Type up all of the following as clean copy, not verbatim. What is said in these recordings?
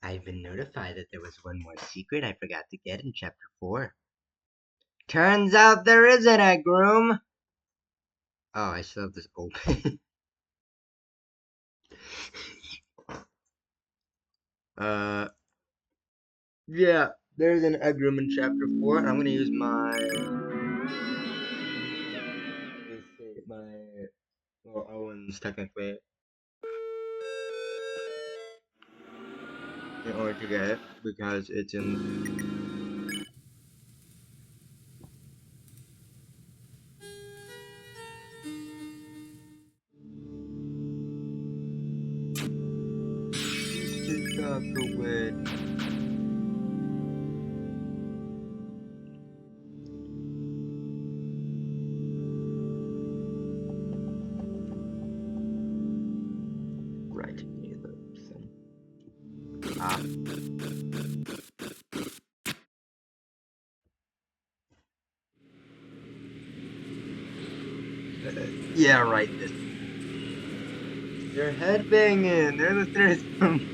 I've been notified that there was one more secret I forgot to get in Chapter 4. Turns out there isn't a groom! Oh, I still have this open. Yeah, there's an egg room in Chapter 4, and I'm gonna use well, Owen's technically, in order to get it, because it's in... Take off the win. Right, neither thing. Ah. Yeah, right, this. They're headbanging! They're the threesome!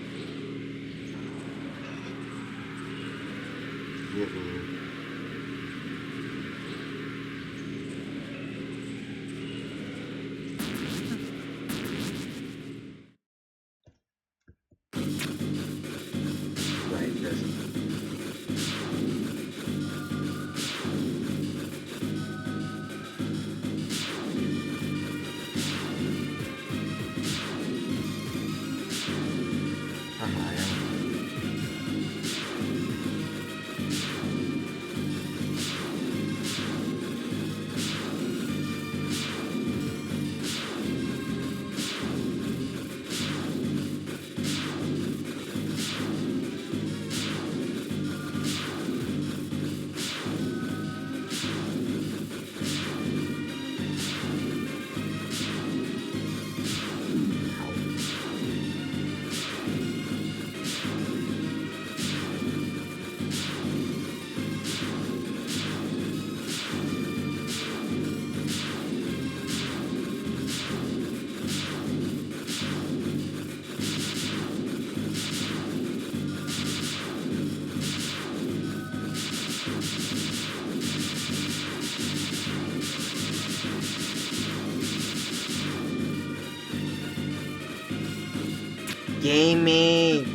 Right, this. Haha, Gaming!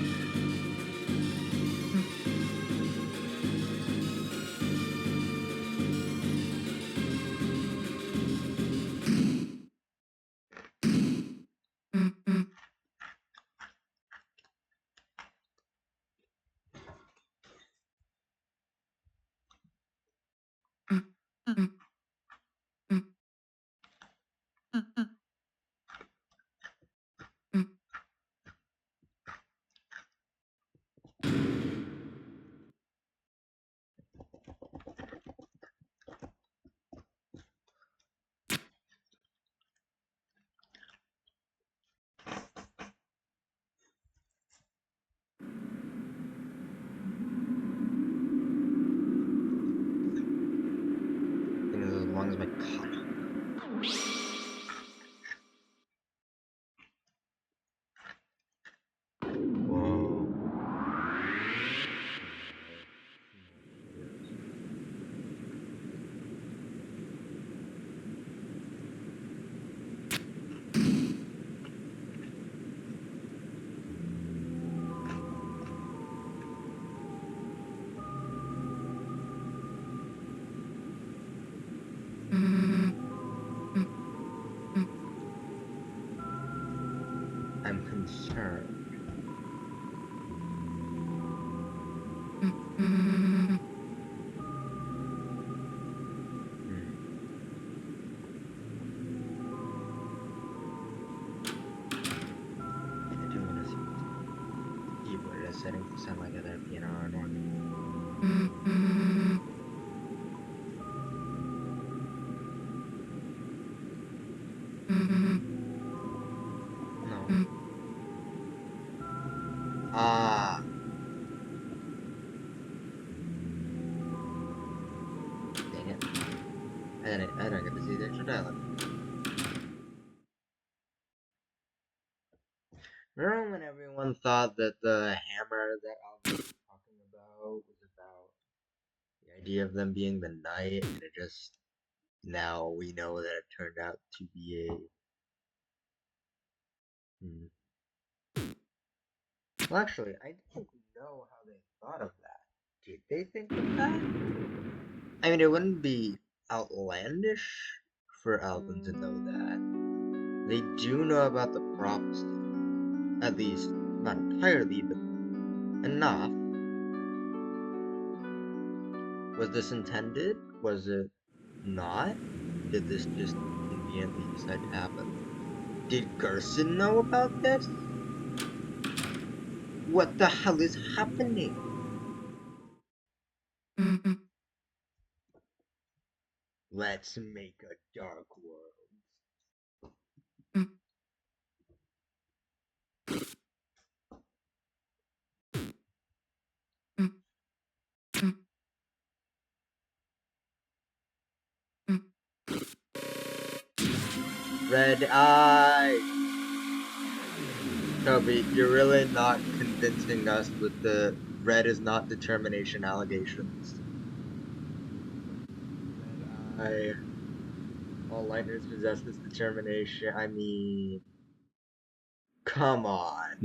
I think as long as my cut. Whoa. I'm concerned. I do want to see the keyboard is setting to sound like other piano or no. Ah. Dang it. I don't get to see the extra dialogue. Remember when everyone everyone thought that the hammer that Alvin was talking about was about the idea of them being the knight, and it just now we know that it turned out to be a. Well, actually, I don't know how they thought of that. Did they think of that? I mean, it wouldn't be outlandish for Alvin to know that. They do know about the prophecy. At least, not entirely, but enough. Was this intended? Was it not? Did this just conveniently decide to happen? Did Gerson know about this? What the hell is happening? Let's make a dark world. Red eye! Toby, you're really not convincing us with the red is not determination allegations. Red eye. All lightners possess this determination. I mean, come on.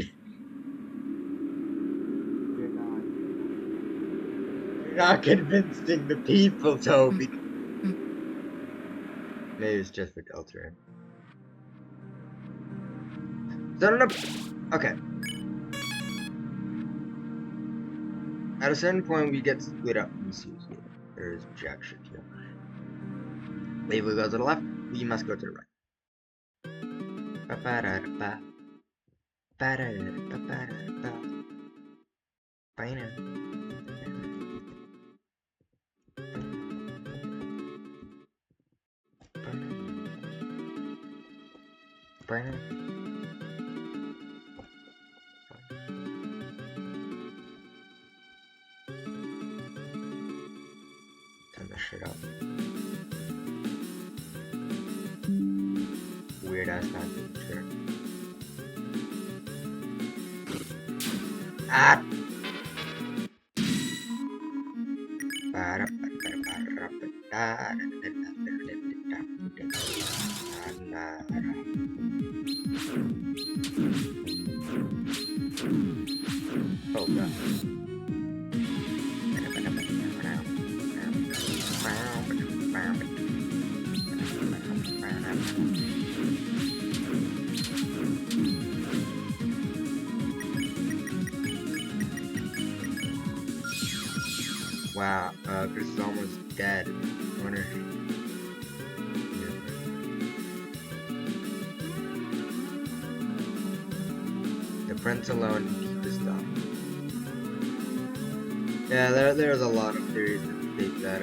You're not convincing the people, Toby. Maybe it's just for Delta. Okay. At a certain point, we get split up from Susie. There's jack shit here. Wave will go to the left. We must go to the right. Ba-ba-da-da-ba. Ba-da-da-da-ba-ba-da-da-ba. Ba-da. Ba-da. Turn this shit up. Weird ass time picture. Ah! Oh god. Wow, Chris is almost dead. I wonder if the prince alone keep his done. Yeah, there's a lot of theories that state that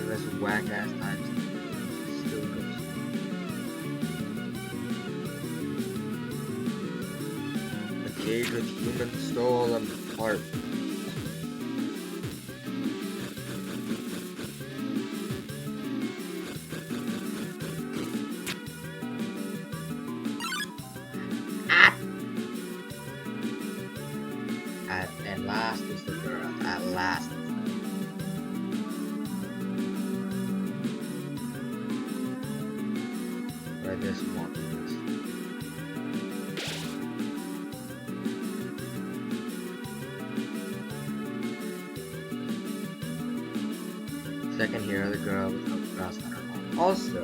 this whack ass times still goes. A cage with human soul and heart. At last is the girl. At last. I just want this. Second hero, the girl with no cross on her arm. Also,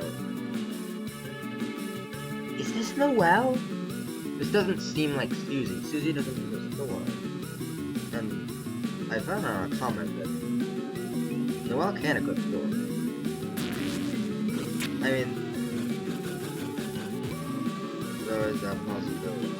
is this Noelle? This doesn't seem like Susie. Susie doesn't do the store. And I found on a comment that Noelle can't go to the store. I mean, there is that possibility.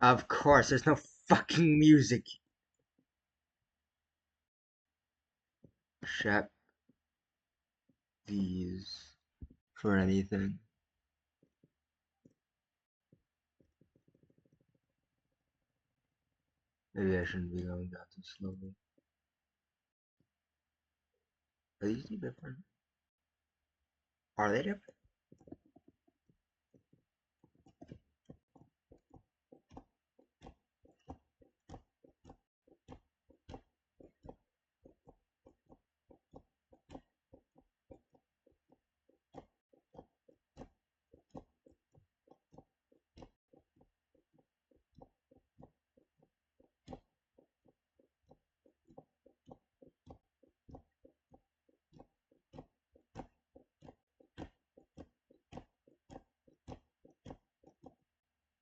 Of course, there's no fucking music. Check these for anything. Maybe I shouldn't be going down too slowly. Are these two different? Are they different?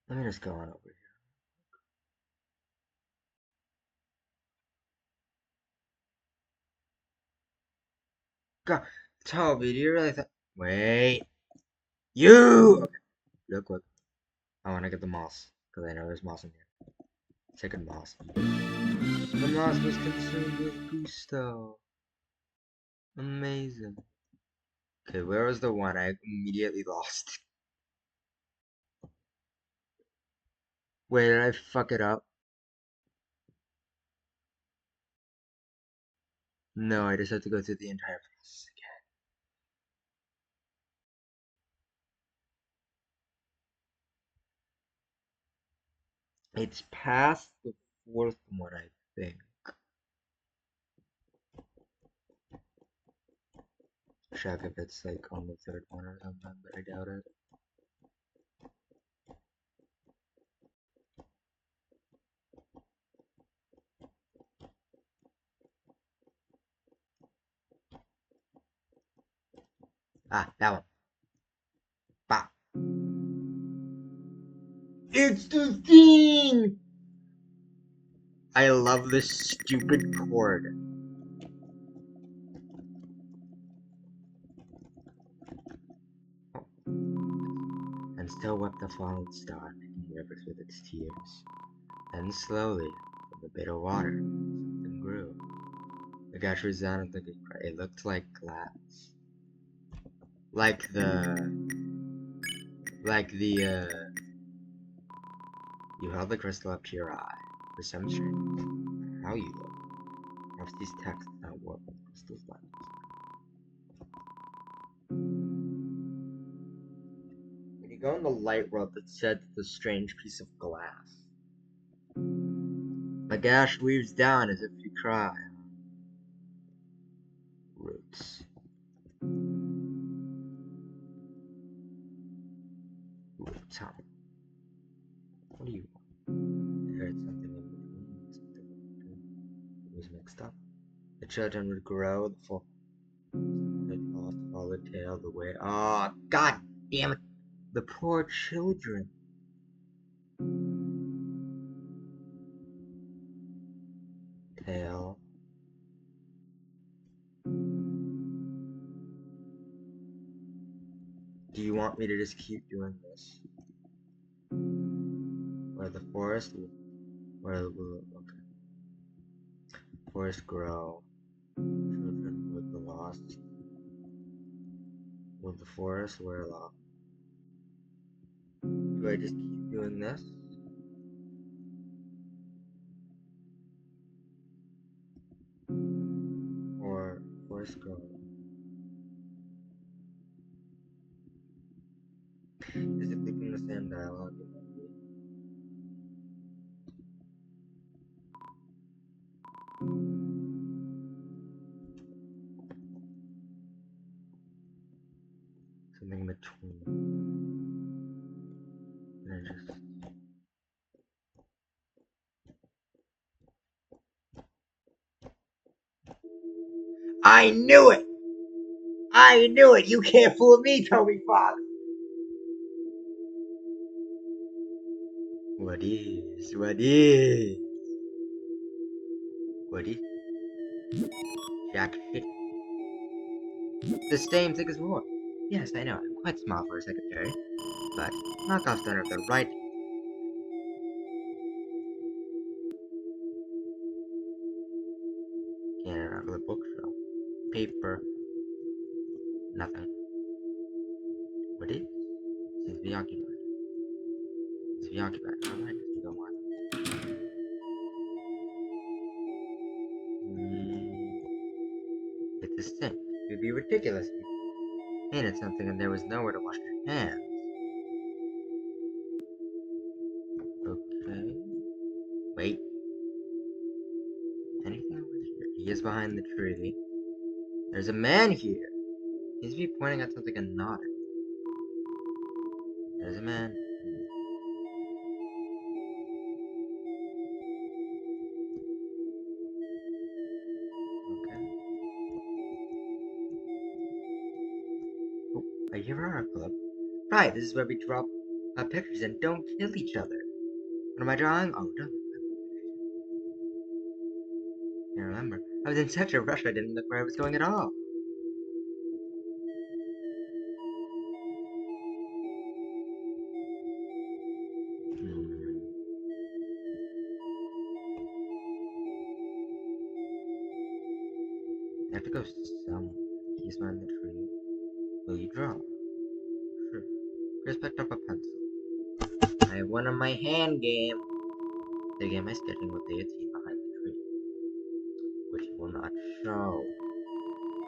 Let me just go on over here. God, Toby, do you really think? Wait, you. Okay, real quick. I want to get the moss because I know there's moss in here. Second moss. The moss was consumed with gusto. Amazing. Okay, where was the one I immediately lost? Wait, did I fuck it up? No, I just have to go through the entire process again. It's past the fourth one, I think. Check if it's like on the third one or something, but I doubt it. Ah, that one. Bah. It's the thing! I love this stupid chord. And still wept the fallen star, making rivers with its tears. Then slowly, from the bitter water, something grew. The gush resounded like a cry. It looked like glass. Like you held the crystal up to your eye. For some strange reason, how you look, perhaps these texts not warped with crystal's lens. When you go in the light world, it said the strange piece of glass. The gash weaves down as if you cry. Roots. Roots, huh? What do you want? I heard something in between. Something in between. It was mixed up. The children would grow, the full had lost all the tail the way. Oh, god damn it. The poor children. Tail. Do you want me to just keep doing this? Where the forest, where the okay. Forest grow. Children with the lost. Will the forest wear lost? Do I just keep doing this? Or forest grow? Is it picking the same dialogue? Something in between. And I just. I knew it! I knew it! You can't fool me, Toby Fox! What is? What is? What is? Jack shit. The same thing as before. Yes, I know. I'm quite small for a secretary. But knockoffs don't have the right. Scanning out of the bookshelf. Paper. Nothing. What is? Seems to be occupied. Seems to be occupied. Alright, we go on. It's a sink. It would be ridiculous. Painted something and there was nowhere to wash your hands. Okay. Wait. Anything over here? He is behind the tree. There's a man here. He seems to be pointing at something and nodding. There's a man. Okay. Oh, a Urara Club. Right, this is where we drop pictures and don't kill each other. What am I drawing? Oh, don't. I remember. I was in such a rush I didn't look where I was going at all. I have to go somewhere. He's behind the tree. Will you draw? Sure. Chris picked up a pencil. I have one on my hand game. They began my sketching what they had seen behind the tree, which he will not show.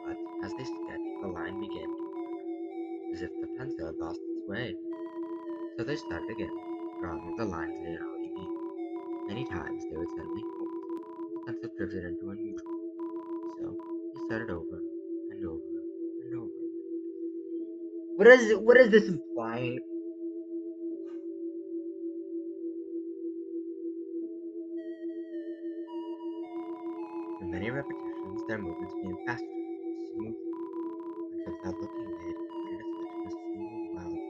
But as they sketched, the line began to blur, as if the pencil had lost its way. So they started again, drawing the lines they had already made. Many times they would suddenly halt. The pencil drifted into a neutral. So he started over and over and over. What is this implying? Through many repetitions, their movements became faster, smoother, until without looking they had completed a sketch of a single wild.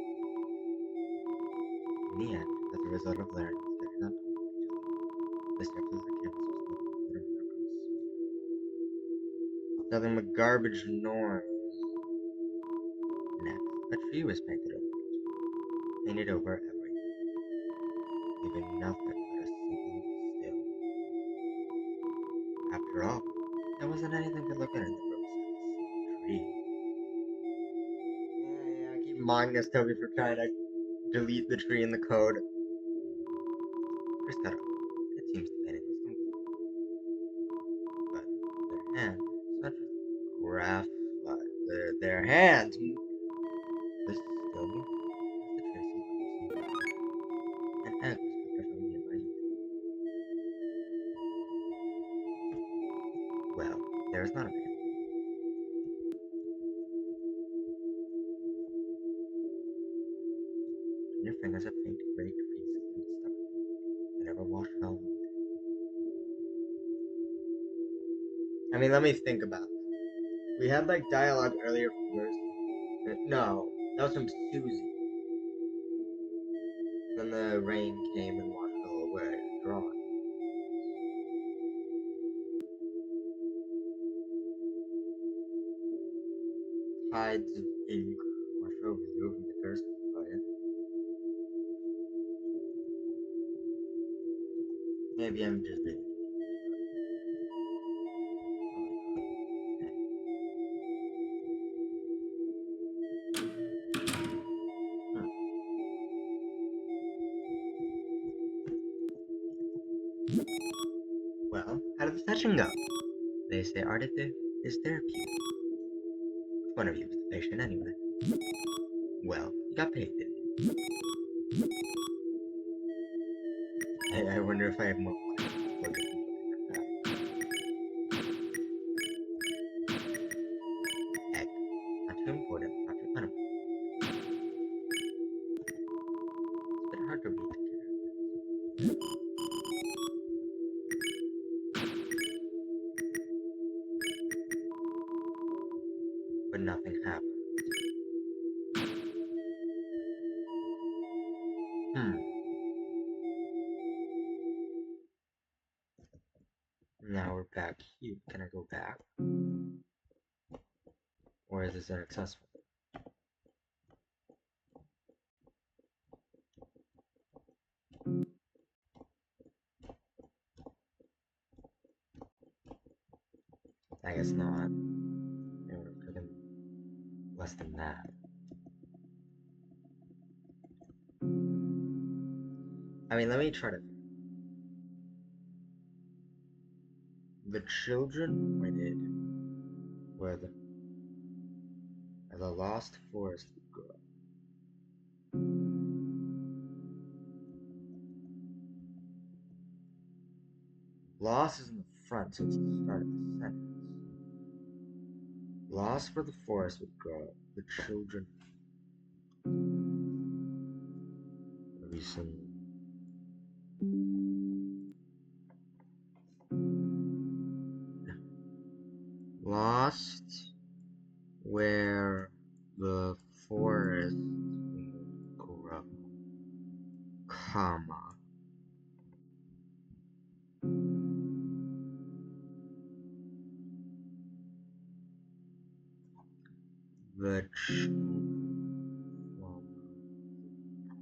In the end, as a result of learning sketching on top of each other, the surface of the canvas was no longer smooth. Nothing but garbage noise. Next, a tree was painted over it, painted over everything, leaving nothing but a single still. After all, there wasn't anything to look at in the roadside tree. Yeah, I keep mocking us, Toby, for trying to delete the tree in the code. Chris got up. It seems the painting was complete. But their hands, such graphite, their hands was still moving as the tree seemed unseen. An egg was picked up from a nearby youth. Well, there is not a man. In your fingers a faint gray crease and stuff. They never washed well. I mean, let me think about that. We had like dialogue earlier from yours. No, that was from Susie. Then the rain came and washed it all away. Drawing. Tides of ink wash over you from the thirst of fire. Maybe I'm just being. Well, how did the session go? They say art is therapeutic. One of you was the patient anyway. Well, you got paid, didn't you? I wonder if I have more money. Heck, not too important, not too unimportant. It's a bit hard to read the characters. But nothing happened. Now we're back here. Can I go back? Or is this inaccessible? I guess not. It would have taken less than that. I mean, let me try to. The children pointed where the lost forest would grow. Lost is in the front, so it's the start of the sentence. Lost where the forest would grow. The children. Recently. Lost where the forest would grow, comma. The children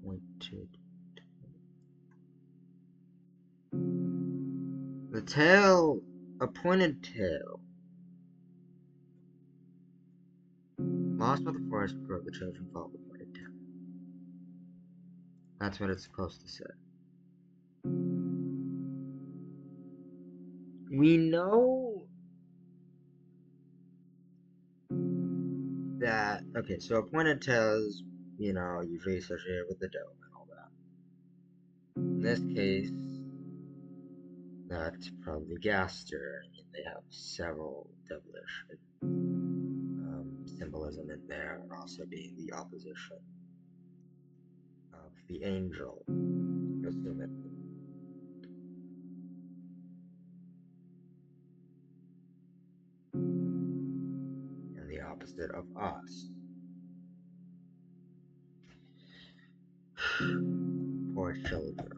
pointed. The tail, a pointed tail. Lost where the forest would grow, the children followed the pointed tail. That's what it's supposed to say. We know that, okay, so a pointed tail is, usually associated with the dome and all that. In this case, that's probably Gaster. I mean, they have several devilish symbolism in there, and also being the opposition of the angel, assumedly. And the opposite of us. Poor children.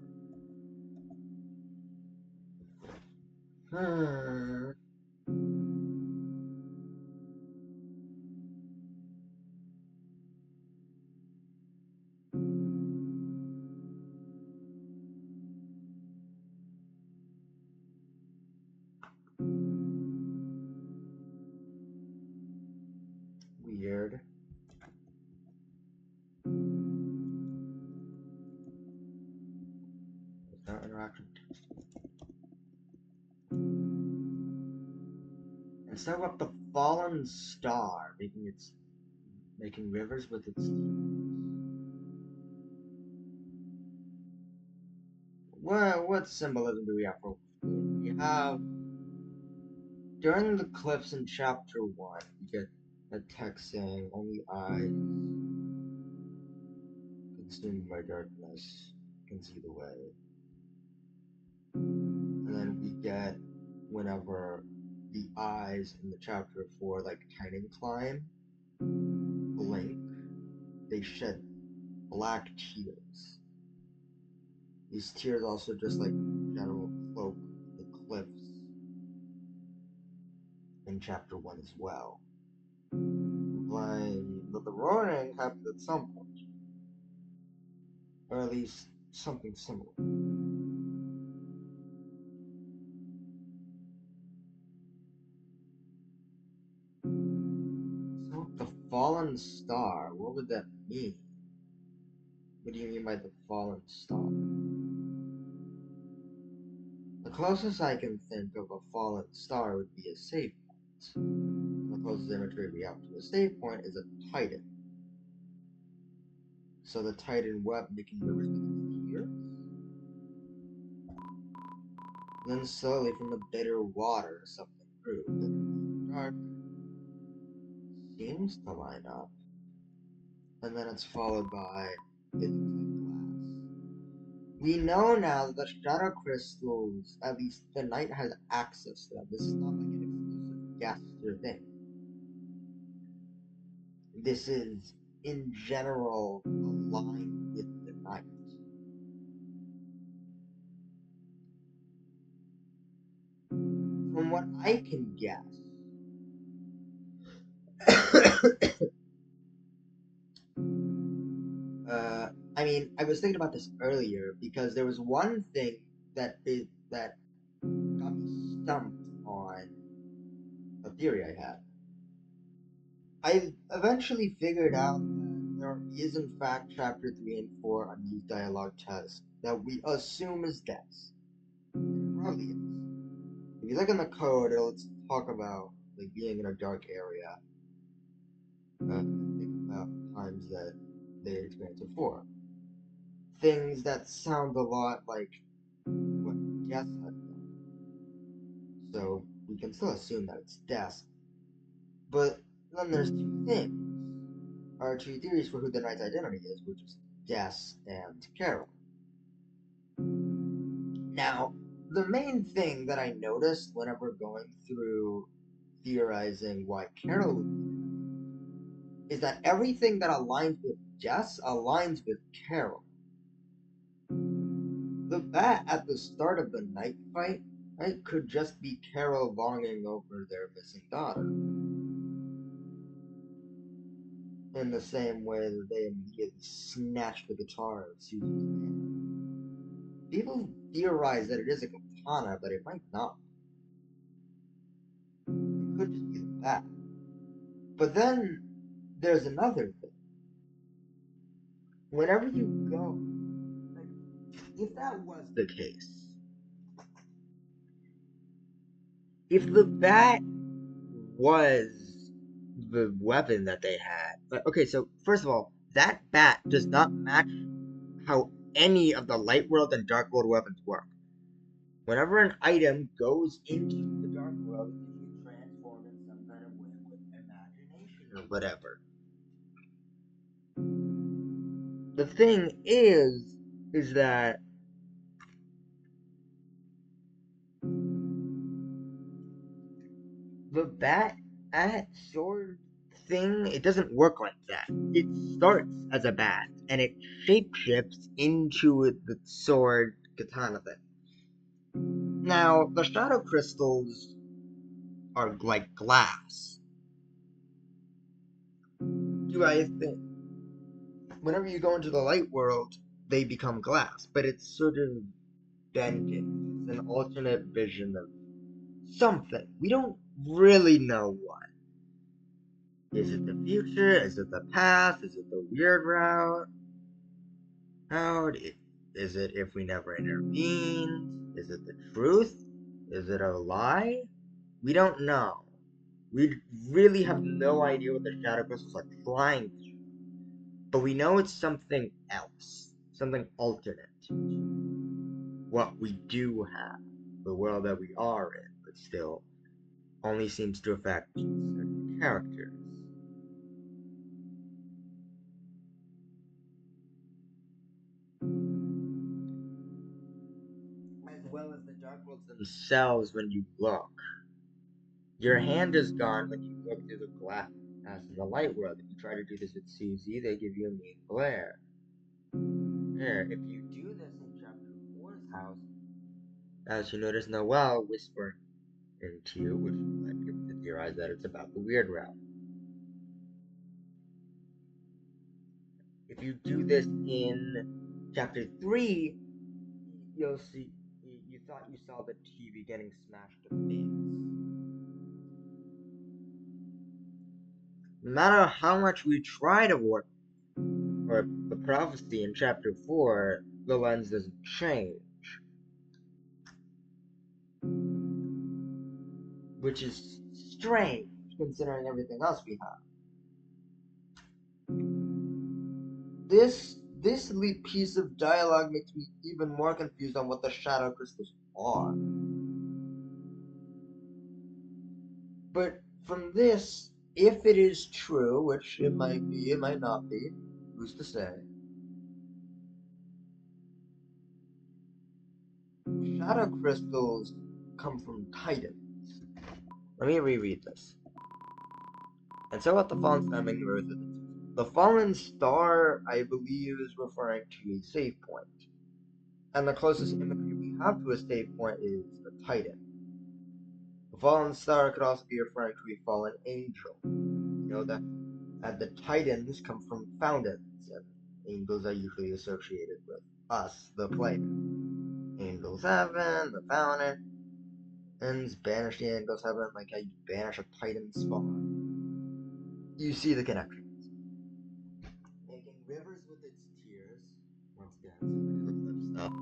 Weird. There's no interaction. Instead of the fallen star, making rivers with its tears. What symbolism do we have for? We have during the cliffs in chapter 1, you get a text saying only eyes consumed by darkness can see the way. And then we get whenever the eyes in the chapter 4 like Titan climb blink, they shed black tears. These tears also just like general cloak the cliffs in chapter 1 as well. But the roaring happened at some point. Or at least something similar. So the fallen star, what would that mean? What do you mean by the fallen star? The closest I can think of a fallen star would be a save point. And the closest imagery we have to a save point is a titan. So the titan wept making rivers with its tears? Then slowly from the bitter water something grew, bitter dark. Seems to line up. And then it's followed by it looks like glass. We know now that the shadow crystals, at least the knight has access to them. This is not like an exclusive Gaster thing. This is, in general, aligned with the knight. From what I can guess, I mean, I was thinking about this earlier because there was one thing that got me stumped on a theory I had. I eventually figured out that there is in fact chapter 3 and 4 on these dialogue tests that we assume is deaths. And it probably is. If you look in the code, it'll talk about like being in a dark area. Think about times that they experienced before. Things that sound a lot like what death had done. So we can still assume that it's death. But then there's two things. Are two theories for who the knight's identity is, which is Des and Carol. Now, the main thing that I noticed whenever going through theorizing why Carol would be the knight is that everything that aligns with Jess aligns with Carol. The bat at the start of the night fight, right, could just be Carol longing over their missing daughter. In the same way that they immediately snatch the guitar of Susie's hand. People theorize that it is a katana, but it might not. It could just be the bat. But then there's another thing. Whenever you go, like, if that was the case, if the bat was the weapon that they had, okay, so first of all, that bat does not match how any of the light world and dark world weapons work. Whenever an item goes into the dark world, it can transform in some kind of way with imagination or whatever. The thing is that the bat at sword thing, it doesn't work like that. It starts as a bat and it shapeshifts into the sword katana thing. Now, the shadow crystals are like glass. Do I think whenever you go into the light world, they become glass, but it's sort of bending. It's an alternate vision of something. We don't really know what. Is it the future? Is it the past? Is it the weird route? How is it if we never intervened? Is it the truth? Is it a lie? We don't know. We really have no idea what the shadow crystals are trying to do. But we know it's something else. Something alternate to what we do have. The world that we are in, but still only seems to affect certain characters. As well as the dark worlds themselves when you look. Your hand is gone when you look through the glass in the light world. If you try to do this with Susie, they give you a mean glare. Here, if you do this in chapter 4's house, as you notice Noelle whispering into you, which led people to theorize that it's about the weird route. If you do this in chapter 3, you'll see you thought you saw the TV getting smashed to bits. No matter how much we try to warp or the prophecy in chapter 4, the lens doesn't change. Which is strange considering everything else we have. This piece of dialogue makes me even more confused on what the shadow crystals are. But from this, if it is true, which it might be, it might not be, who's to say? Shadow crystals come from titans. Let me reread this. And so at the fallen star making the earth the fallen star, I believe, is referring to a save point. And the closest imagery we have to a save point is a titan. A fallen star could also be referring to a fallen angel. You know that the titans come from fountains, and angels are usually associated with us, the player. Angels heaven, the fountain. Ends banish the angles heaven like how you banish a Titan spawn. You see the connection. Making rivers with its tears. Once again, some clip stuff.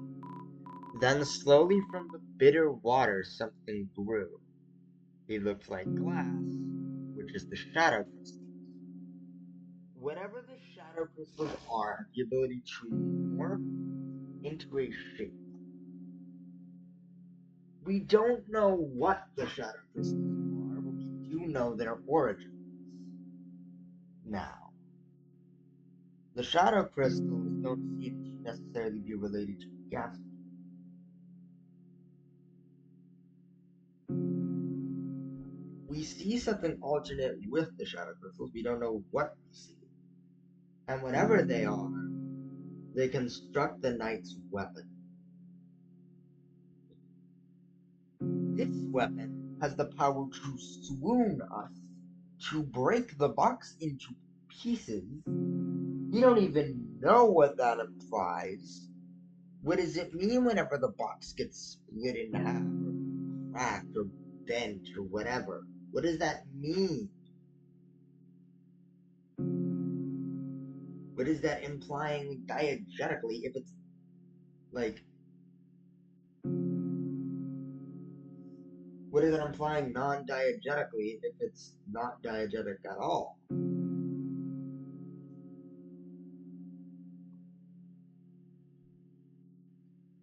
Then slowly from the bitter water something grew. It looked like glass, which is the shadow crystals. Whatever the shadow crystals are, have the ability to morph into a shape. We don't know what the shadow crystals are, but we do know their origins. Now, the shadow crystals don't seem to necessarily be related to gas. We see something alternate with the shadow crystals. We don't know what we see. And whatever they are, they construct the knight's weapon. This weapon has the power to swoon us, to break the box into pieces. We don't even know what that implies. What does it mean whenever the box gets split in half, or cracked, or bent, or whatever? What does that mean? What is that implying diegetically if it's like. What is it implying non-diegetically if it's not diegetic at all?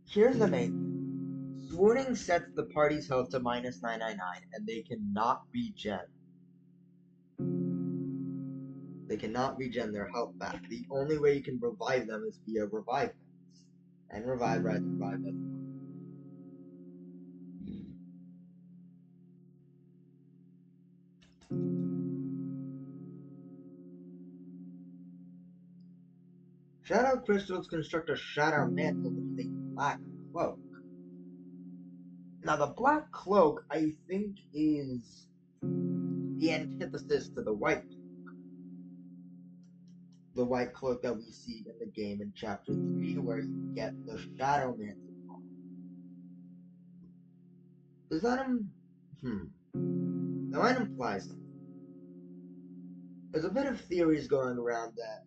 Here's the main thing. Swooning sets the party's health to minus 999, and they cannot regen. They cannot regen their health back. The only way you can revive them is via revive meds. And revive, right? Revive meds. Shadow crystals construct a shadow mantle, which is a black cloak. Now, the black cloak, I think, is the antithesis to the white cloak. The white cloak that we see in the game in Chapter 3, where you get the shadow mantle. Does that that might imply something. There's a bit of theories going around that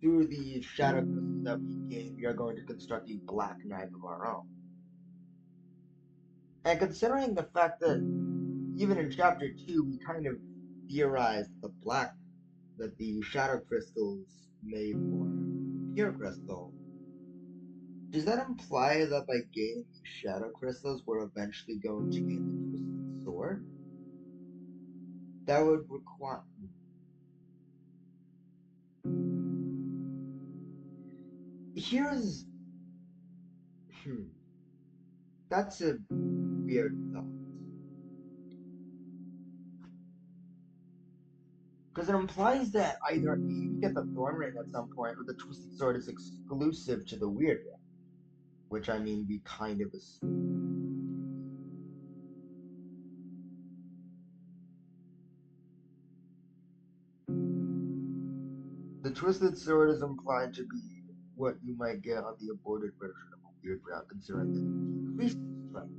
through the shadow crystals that we gain, we are going to construct a black knife of our own. And considering the fact that even in Chapter 2, we kind of theorized that the shadow crystals may form pure crystal, does that imply that by gaining these shadow crystals, we're eventually going to gain the Twisted Sword? That would require. Here's. That's a weird thought. Because it implies that either A, we get the Thorn Ring at some point, or the Twisted Sword is exclusive to the Weird Ring. Which, I mean, we kind of assume. The Twisted Sword is implied to be what you might get on the aborted version of a Weird Ring, considering that it decreases strength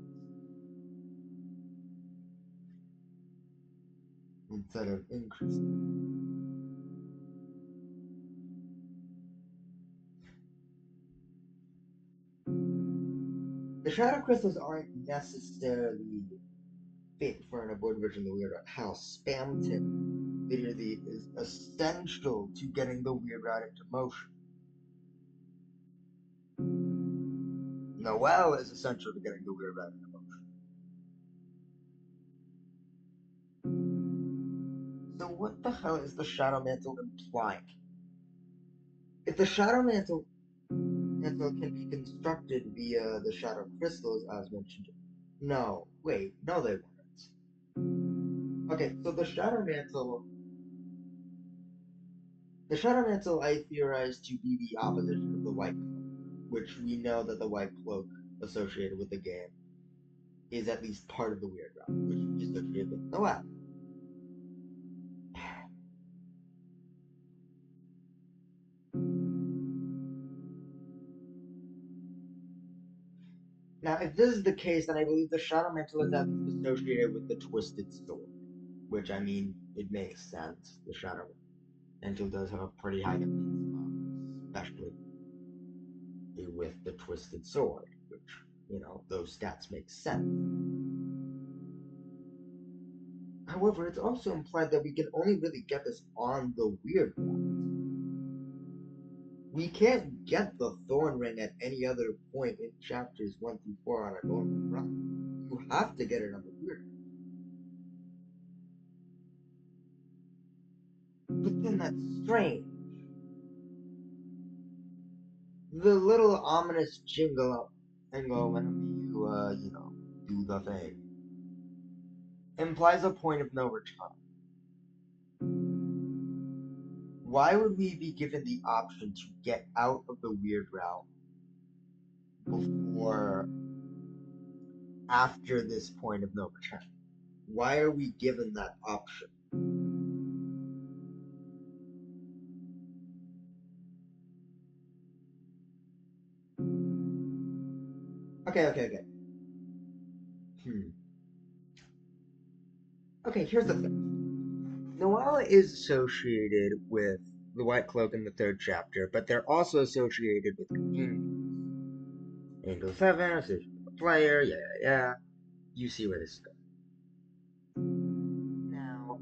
instead of increasing. The Shadow Crystals aren't necessarily fit for an aborted version of the Weird Ring. How Spam Tip literally is essential to getting the Weird Ring into motion. Noelle is essential to getting the Weird Ring into motion. So what the hell is the Shadow Mantle implying? If the Shadow Mantle can be constructed via the Shadow Crystals, as mentioned. No, wait, no, they weren't. Okay, so the Shadow Mantle. The Shadow Mantle I theorize to be the opposition of the White Cloak, which we know that the White Cloak associated with the game is at least part of the Weird Realm, which we associate with Noelle. Now, if this is the case, then I believe the Shadow Mantle is at least associated with the Twisted Sword. Which, I mean, it makes sense. The Shadow Mantle does have a pretty high defense buff, especially with the Twisted Sword, which, those stats make sense. However, it's also implied that we can only really get this on the weird route. We can't get the Thorn Ring at any other point in chapters 1 through 4 on a normal run. You have to get it on the weird route. But then that's strange. The little ominous jingle up and go whenever you, do the thing implies a point of no return. Why would we be given the option to get out of the weird route before after this point of no return? Why are we given that option? Okay. Okay, here's the thing. Noelle is associated with the White Cloak in the third chapter, but they're also associated with angels. Angel 7, associated with the player, yeah. You see where this is going. Now,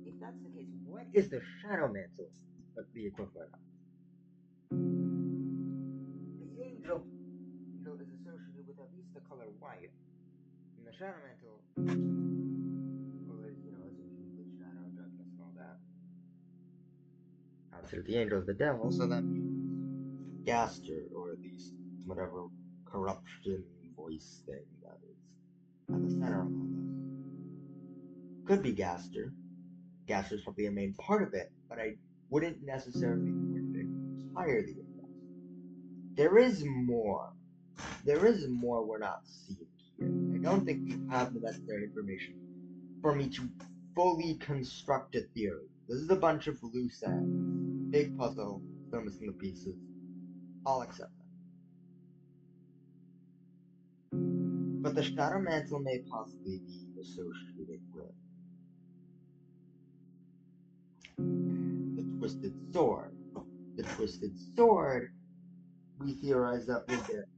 if that's the case, what is the Shadow Mantle the equivalent of? The angel is associated with at least the color white. And the Shadow Mantle, well, is, associated with shadow, darkness, and all that. Obviously, the angel is the devil, so that means Gaster, or at least whatever corruption voice thing that is at the center of all this. Could be Gaster. Gaster's probably a main part of it, but I wouldn't necessarily put it entirely in Gaster. There is more. There is more we're not seeing here. I don't think we have the necessary information for me to fully construct a theory. This is a bunch of loose ends. Big puzzle, still missing the pieces. I'll accept that. But the Shadow Mantle may possibly be associated with the Twisted Sword. The Twisted Sword, we theorize that will get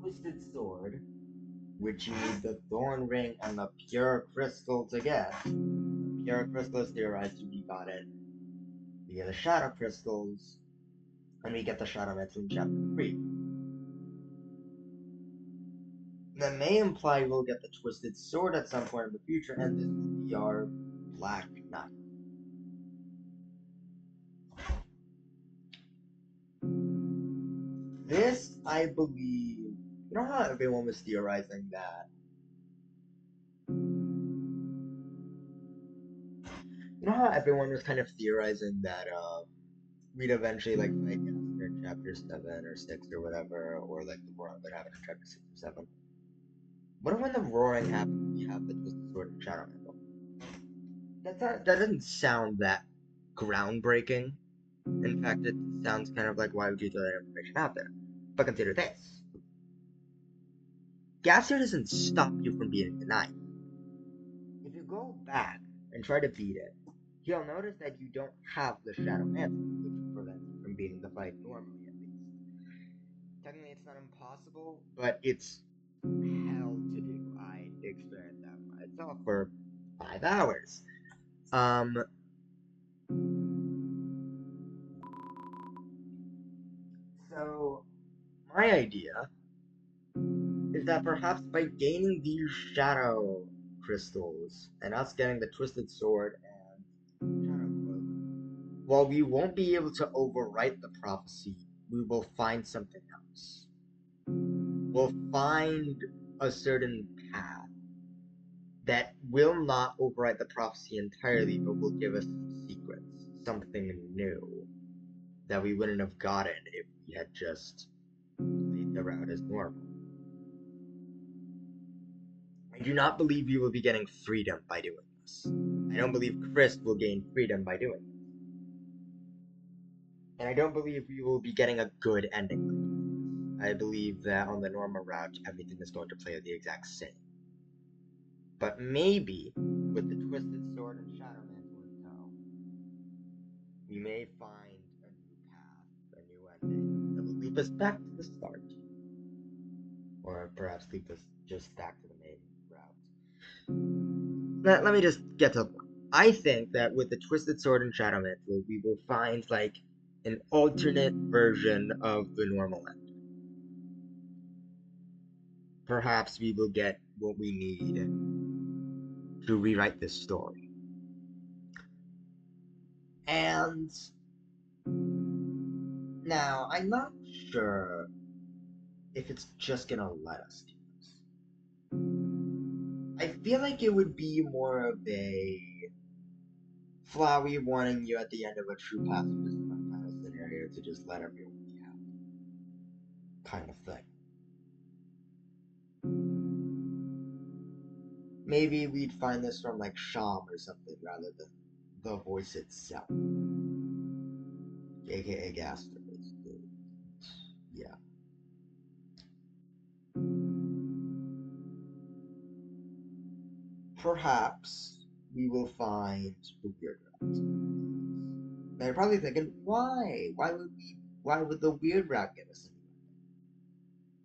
Twisted Sword, which you need the Thorn Ring and the Pure Crystal to get. The Pure Crystal is theorized to be gotten via the Shadow Crystals, and we get the Shadow Mantle in Chapter 3. That may imply we'll get the Twisted Sword at some point in the future, and this will be our Black Knight. This, I believe, you know how everyone was theorizing that? You know how everyone was kind of theorizing that we'd eventually like fight Gaster in chapter 7 or 6 or whatever, or like the roaring would happen in chapter 6 or 7. What if when the roaring happens, we have the Twisted Sword and Shadow Mantle? That doesn't sound that groundbreaking. In fact, it sounds kind of like, why would you throw that information out there? But consider this. Gaster doesn't stop you from beating the knight. If you go back and try to beat it, he'll notice that you don't have the Shadow Mantle, which prevents you from beating the fight normally, at least. Technically, it's not impossible, but it's hell to do. I experienced that myself for 5 hours. So, my idea is that perhaps by gaining these shadow crystals and us getting the Twisted Sword and Shadow Cloak, while we won't be able to overwrite the prophecy, we will find something else. We'll find a certain path that will not overwrite the prophecy entirely, but will give us some secrets, something new that we wouldn't have gotten if we had just played the route as normal. I do not believe we will be getting freedom by doing this. I don't believe Chris will gain freedom by doing this. And I don't believe we will be getting a good ending by doing this. I believe that on the normal route, everything is going to play the exact same. But maybe, with the Twisted Sword and Shadow Mantle in tow, we may find a new path, a new ending that will lead us back to the start. Or perhaps lead us just back to the main route. Let me just get to the point. I think that with the Twisted Sword and Shadow Mantle, we will find like an alternate version of the normal end. Perhaps we will get what we need to rewrite this story. And now, I'm not sure if it's just gonna let us do this. I feel like it would be more of a Flowey warning you at the end of a true pacifist kind of scenario to just let everyone be happy, kind of thing. Maybe we'd find this from like Sham or something rather than the voice itself, aka Gaster. Yeah. Perhaps we will find the weird route. Now you're probably thinking, why? Why would the weird route get us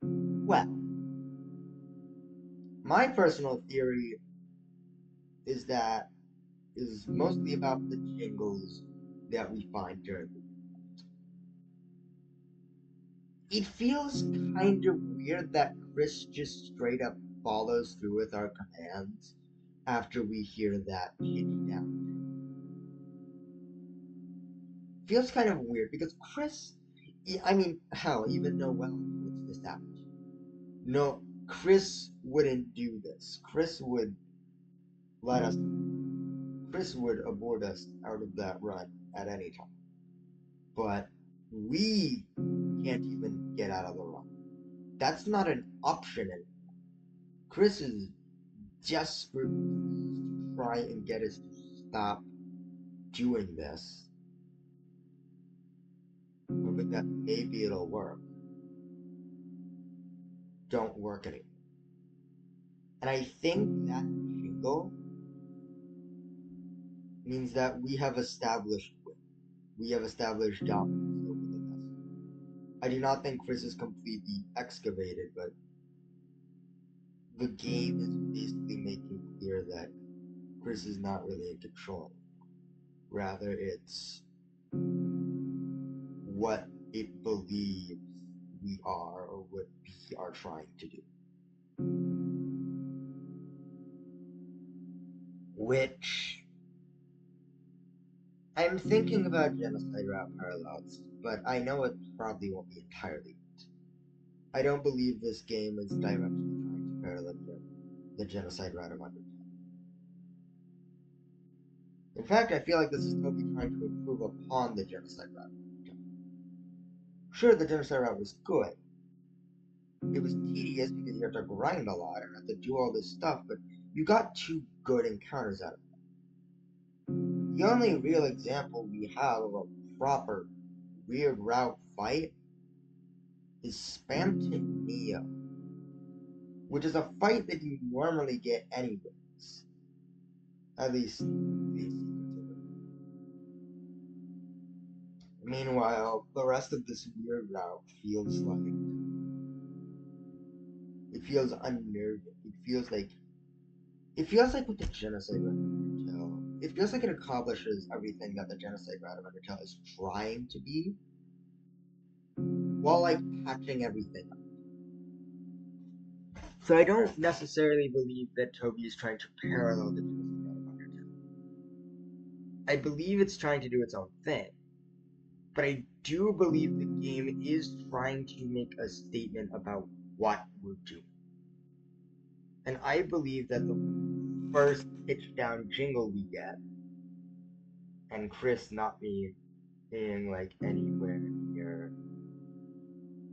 anywhere? Well, my personal theory is that is mostly about the jingles that we find during the It feels kind of weird that Chris just straight up follows through with our commands after we hear that pitch down. Feels kind of weird because Chris, I mean, hell, even Noel puts this out. No, Chris wouldn't do this. Let us. Chris would abort us out of that run at any time. But we can't even get out of the run. That's not an option anymore. Chris is desperate to try and get us to stop doing this, hoping that maybe it'll work. Don't work anymore. And I think that jingle means that we have established dominance over the vessel. I do not think Chris is completely excavated, but the game is basically making clear that Chris is not really in control. Rather, it's what it believes we are or what we are trying to do. Which I'm thinking about genocide route parallels, but I know it probably won't be entirely it. I don't believe this game is directly trying to parallel the genocide route of Undertale. In fact, I feel like this is totally trying to improve upon the genocide route. Sure, the genocide route was good. It was tedious because you have to grind a lot and have to do all this stuff, but you got 2 good encounters out of it. The only real example we have of a proper weird route fight is Spamton which is a fight that you normally get anyways. At least Meanwhile, the rest of this weird route feels like it feels unnerving. It feels like with the genocide route of Undertale, it feels like it accomplishes everything that the genocide route of Undertale is trying to be, while like patching everything up. So I don't necessarily believe that Toby is trying to parallel the genocide route of Undertale. I believe it's trying to do its own thing. But I do believe the game is trying to make a statement about what we're doing. And I believe that the first pitch down jingle we get, and Chris not being like anywhere near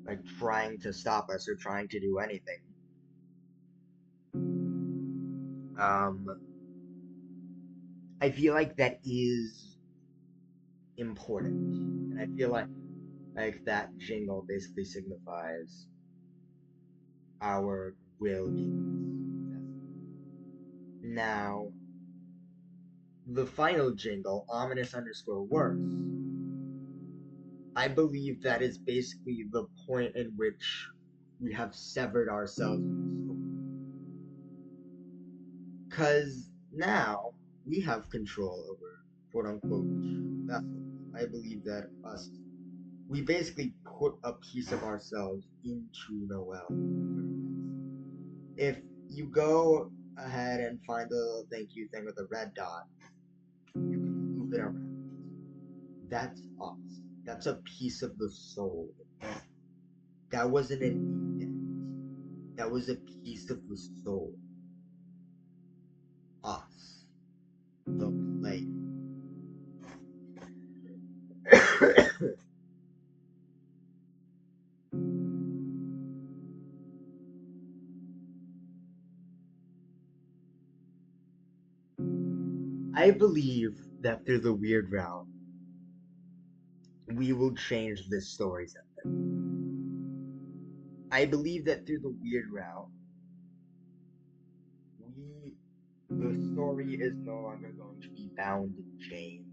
like trying to stop us or trying to do anything. I feel like that is important. And I feel like that jingle basically signifies our will being. Now, the final jingle, ominous underscore worse, I believe that is basically the point in which we have severed ourselves from the story. Because now we have control over quote unquote vessels. I believe that we basically put a piece of ourselves into Noel. If you go ahead and find the little thank you thing with the red dot, you can move it around. That's us. That's a piece of the soul. That wasn't an indent. That was a piece of the soul. Us. The player. I believe that through the weird route, we will change this story's ending. I believe that through the weird route, the story is no longer going to be bound in chains,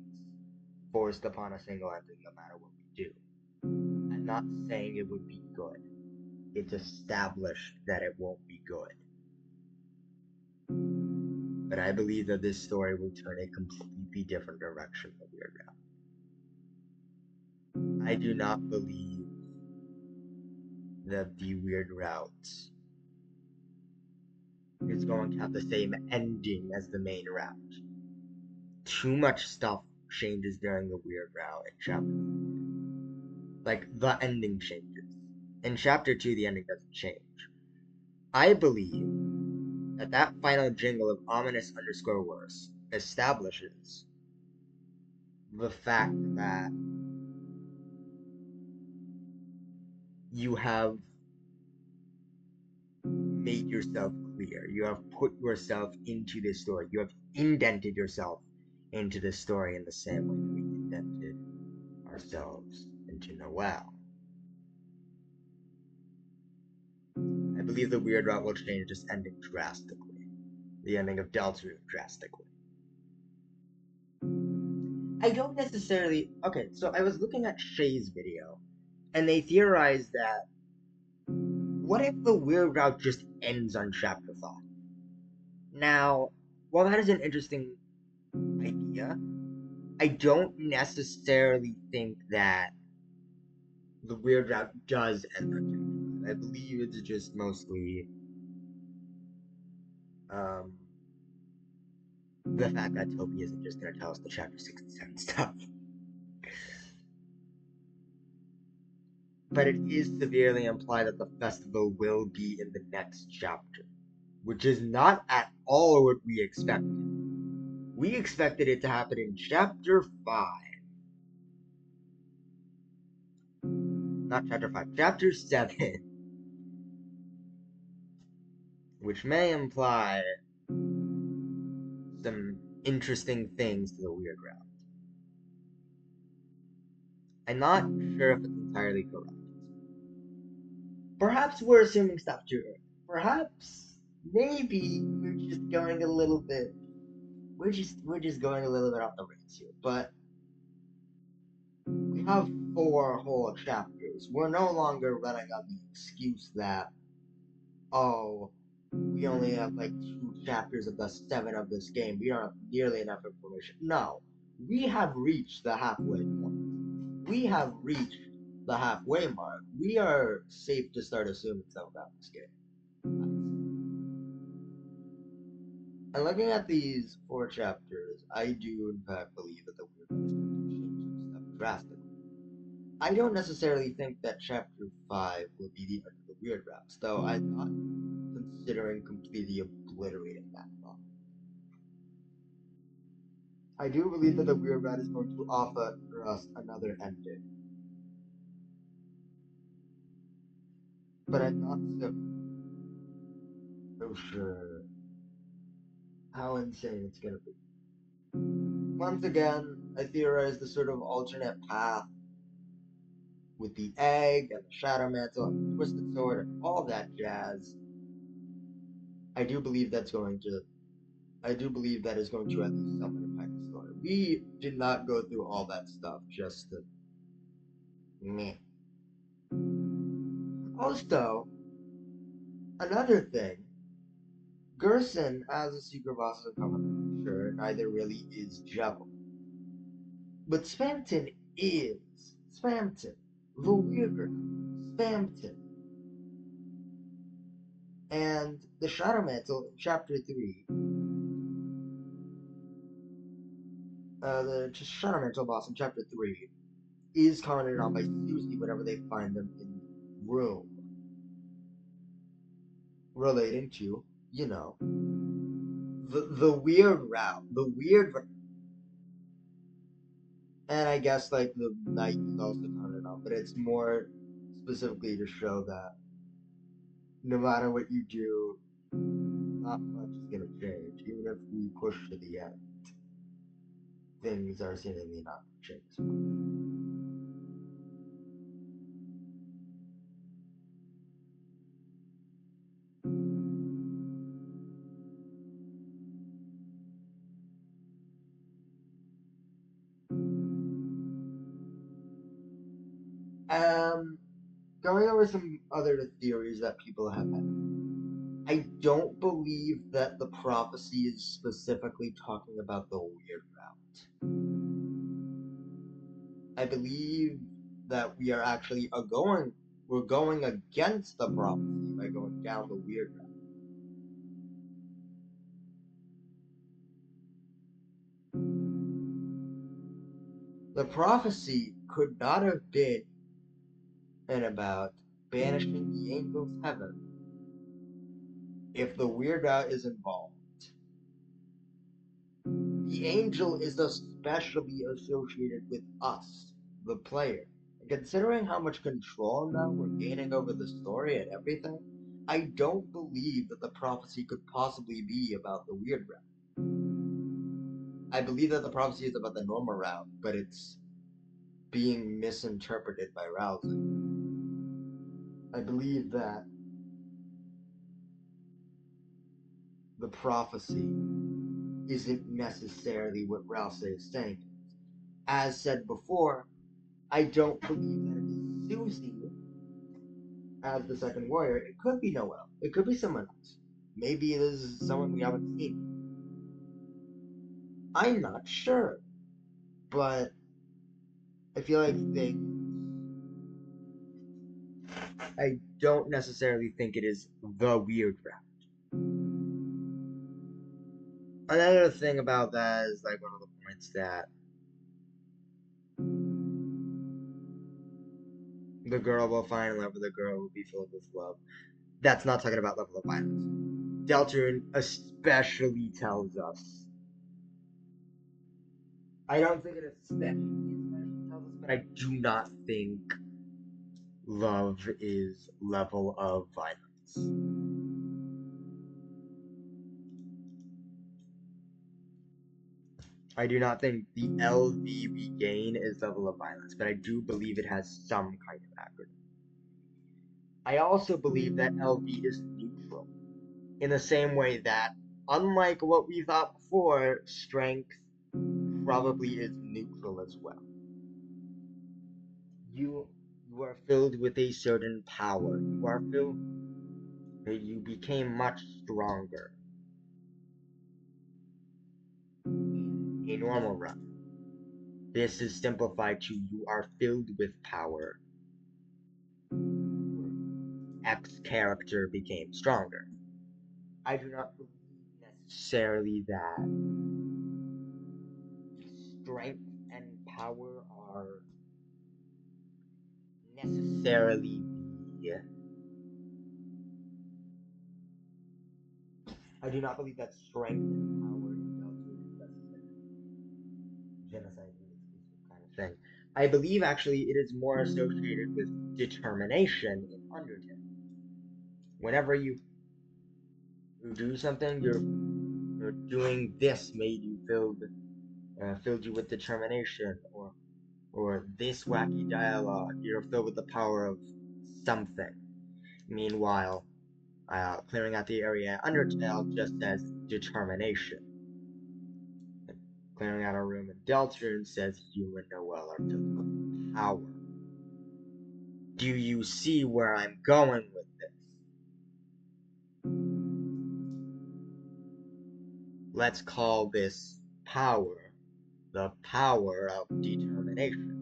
forced upon a single ending no matter what we do. I'm not saying it would be good. It's established that it won't be good. But I believe that this story will turn a completely different direction than Weird Route. I do not believe that the Weird Route is going to have the same ending as the main route. Too much stuff changes during the Weird Route in Chapter 1. Like, the ending changes. In Chapter 2, the ending doesn't change. I believe that that final jingle of ominous underscore worse establishes the fact that you have made yourself clear. You have put yourself into this story. You have indented yourself into this story in the same way that we indented ourselves into Noel. I believe the Weird Route will change this ending drastically. The ending of Deltarune drastically. I don't necessarily. Okay, so I was looking at Shay's video, and they theorized that what if the Weird Route just ends on Chapter 5? Now, while that is an interesting idea, I don't necessarily think that the Weird Route does end on Chapter 5. I believe it's just mostly the fact that Toby isn't just going to tell us the Chapter 67 stuff. But it is severely implied that the festival will be in the next chapter, which is not at all what we expected. We expected it to happen in Chapter 5. Not Chapter 5, Chapter 7. Which may imply some interesting things to the Weird Route. I'm not sure if it's entirely correct. Perhaps we're assuming stuff too early. Perhaps, maybe we're just going a little bit. We're just going a little bit off the rails here. But we have 4 whole chapters. We're no longer running on the excuse that, oh, we only have like 2 chapters of the 7 of this game. We don't have nearly enough information. No, we have reached the halfway point. We have reached the halfway mark. We are safe to start assuming stuff about this game. And looking at these 4 chapters, I do in fact believe that the Weird Route is going to change some stuff drastically. I don't necessarily think that Chapter 5 will be the end of the Weird Routes, though I'm not considering completely obliterating that thought. I do believe that the Weird Route is going to offer us another ending. But I'm not so sure how insane it's gonna be. Once again, I theorize the sort of alternate path with the egg and the shadow mantle and the twisted sword and all that jazz I do believe that's going to. I do believe that is going to at least somewhat impact the story. We did not go through all that stuff just to meh. Also, another thing, Gerson as a secret boss of the Covenant, sure, neither really is Jevil. But Spamton is Spamton, the weirder Spamton. And the Shadow Mantle in Chapter 3, the Shadow Mantle boss in Chapter 3 is commented on by Susie whenever they find them in the room. Relating to, you know, the weird route, the weird, and I guess like the knight is also commented on, but it's more specifically to show that no matter what you do, not much is gonna change. Even if we push to the end, things are seemingly not changing as much. Um, Going over some other theories that people have had. I don't believe that the prophecy is specifically talking about the weird route. I believe that we are actually we're going against the prophecy by going down the weird route. The prophecy could not have been about banishing the angels heaven if the weird route is involved. The angel is especially associated with us, the player. And considering how much control now we're gaining over the story and everything, I don't believe that the prophecy could possibly be about the weird route. I believe that the prophecy is about the normal route, but it's being misinterpreted by Rousey. I believe that the prophecy isn't necessarily what Rousey is saying. As said before, I don't believe that it is Susie as the second warrior. It could be Noel. It could be someone else. Maybe it is someone we haven't seen. I'm not sure, but I feel like I don't necessarily think it is the weird route. Another thing about that is like one of the points that the girl will find love with the girl will be filled with love. That's not talking about level of violence. Deltarune especially tells us. I don't think it especially tells us, but I do not think love is level of violence. I do not think the LV we gain is level of violence, but I do believe it has some kind of acronym. I also believe that LV is neutral, in the same way that, unlike what we thought before, strength probably is neutral as well. You you are filled with a certain power. You became much stronger in a normal run. This is simplified to you are filled with power. X character became stronger. I do not believe necessarily that strength and power are necessarily the. I do not believe that strength and power in Deltarune is necessary. Genocide is exclusive kind of thing. I believe actually it is more associated with determination in Undertale. Whenever you do something, you're doing this made you filled you with determination, or this wacky dialogue, you're filled with the power of something. Meanwhile, clearing out the area Undertale just says determination. Clearing out a room in Deltarune says you and Noelle are filled with power. Do you see where I'm going with this? Let's call this power the power of determination.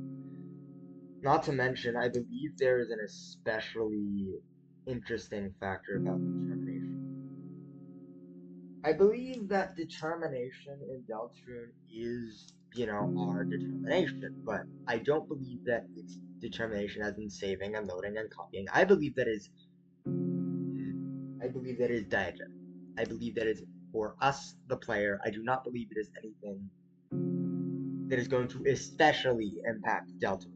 Not to mention, I believe there is an especially interesting factor about determination. I believe that determination in Deltarune is, our determination, but I don't believe that it's determination as in saving and loading and copying. I believe that is diegetic. I believe that is for us, the player. I do not believe it is anything that is going to especially impact Deltarune.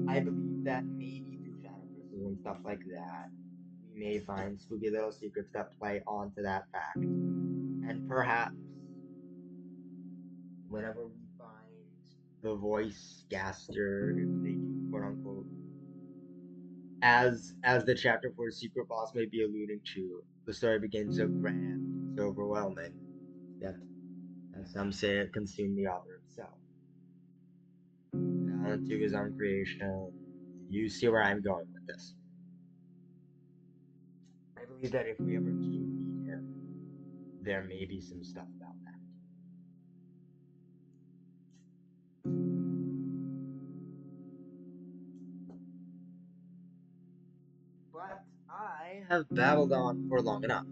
I believe that maybe through shadow crystals and stuff like that, we may find spooky little secrets that play onto that fact. And perhaps, whenever we find the voice Gaster, if they do quote unquote, as the chapter 4 secret boss may be alluding to, the story begins so grand, so overwhelming, that, as some say, it consumed the author himself. Talent to his own creation. You see where I'm going with this. I believe that if we ever do meet him, there may be some stuff about that. But I have babbled on for long enough.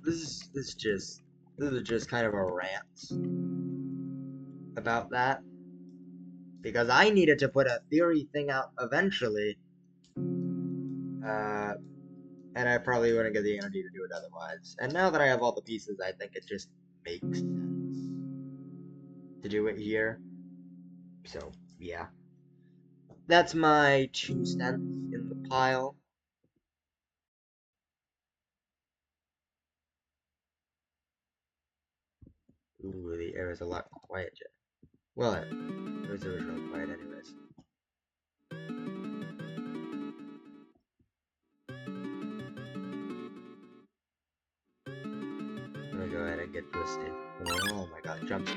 This is just kind of a rant about that, because I needed to put a theory thing out eventually, and I probably wouldn't get the energy to do it otherwise. And now that I have all the pieces, I think it just makes sense to do it here. So, yeah. That's my 2 cents in the pile. Ooh, the air is a lot quieter. Well, it was originally quiet anyways. I'm gonna go ahead and get twisted. Oh my god, jump.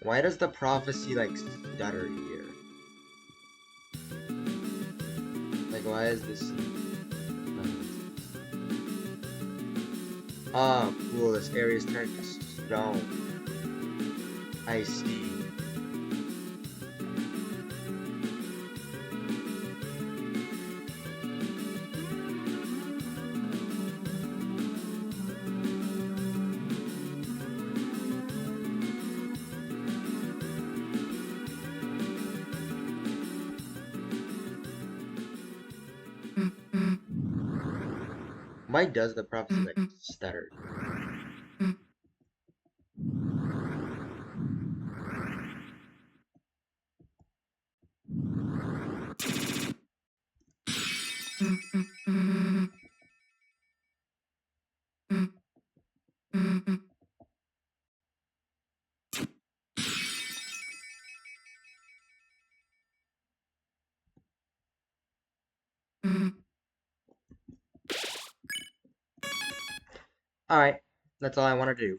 Why does the prophecy, like, stutter here? Like, why is this... Oh, cool, this area is turned to stone. I see. Why does the prophecy, like, stutter? Alright, that's all I want to do.